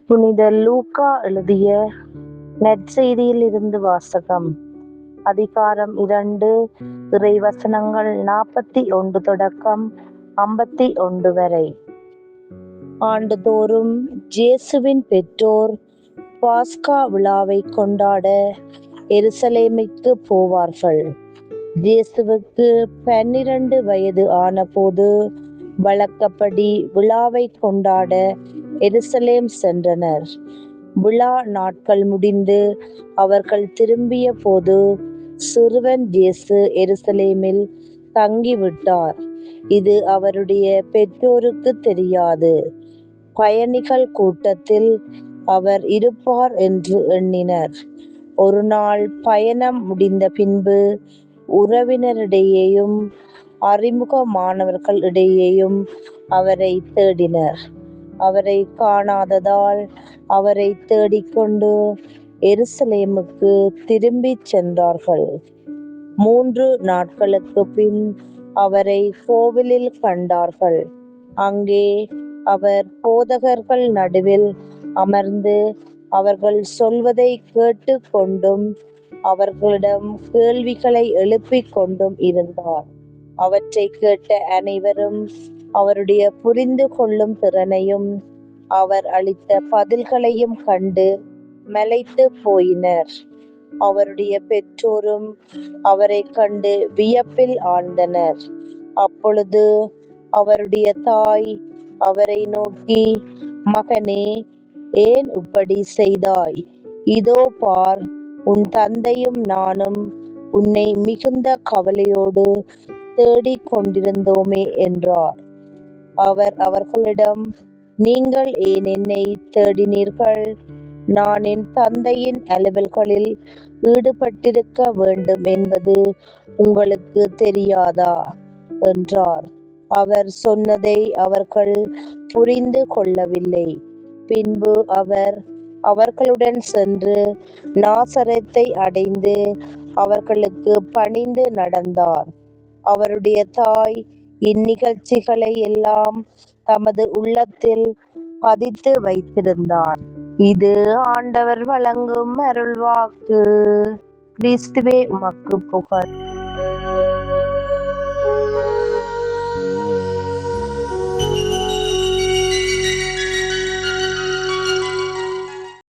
புனித லூக்கா எழுதிய நற்செய்தியில் இருந்து வாசகம். அதிகாரம் 2, இறைவசனங்கள் 41 தொடக்கம் 51 வரை. ஆண்டுதோறும் இயேசுவின் பெற்றோர் பாஸ்கா விழாவை கொண்டாட எருசலேமுக்கு போவார்கள். இயேசுவுக்கு 12 வயது ஆனபோது வழக்கப்படி விழாவை கொண்டாட எருசலேம் சென்றனர். விழா நாட்கள் முடிந்து அவர்கள் திரும்பிய போது சிறுவன் இயேசு எருசலேமில் தங்கிவிட்டார். இது அவருடைய பெற்றோருக்கு தெரியாது. பயணிகள் கூட்டத்தில் அவர் இருப்பார் என்று எண்ணினர். ஒரு நாள் பயணம் முடிந்த பின்பு உறவினரிடையேயும் அறிமுகமானவர்களிடையேயும் அவரை தேடினர். அவரை காணாததால் அவரை தேடிக்கொண்டு எருசலேமுக்கு திரும்பிச் சென்றார்கள். 3 நாட்களுக்கு பின் அவரை கோவிலில் கண்டார்கள். அங்கே அவர் போதகர்கள் நடுவில் அமர்ந்து அவர்கள் சொல்வதை கேட்டு கொண்டும் அவர்களிடம் கேள்விகளை எழுப்பிக் கொண்டும் இருந்தார். அவற்றை கேட்ட அனைவரும் அவருடைய புரிந்து கொள்ளும் திறனையும் அவர் அளித்த பதில்களையும் கண்டு மலைத்து போயினர். அவருடைய பெற்றோரும் அவரை கண்டு வியப்பில் ஆழ்ந்தனர். அப்பொழுது அவருடைய தாய் அவரை நோக்கி, "மகனே, ஏன் இப்படி செய்தாய்? இதோ பார், உன் தந்தையும் நானும் உன்னை மிகுந்த கவலையோடு தேடிக் கொண்டிருந்தோமே" என்றார். அவர் அவர்களிடம், "நீங்கள் ஏன் என்னை தேடினீர்கள்? நான் என் தந்தையின் அலுவல்களில் ஈடுபட்டிருக்க வேண்டும் என்பது உங்களுக்கு தெரியாதா?" என்றார். அவர் சொன்னதை அவர்கள் புரிந்து கொள்ளவில்லை. பின்பு அவர் அவர்களுடன் சென்று நாசரேத்தை அடைந்து அவர்களுக்கு பணிந்து நடந்தார். அவருடைய தாய் இந்நிகழ்ச்சிகளை எல்லாம் தமது உள்ளத்தில் பதித்து வைத்திருந்தார். இது ஆண்டவர் வழங்கும் அருள்வாக்கு. கிறிஸ்துவே உமக்கு புகழ்.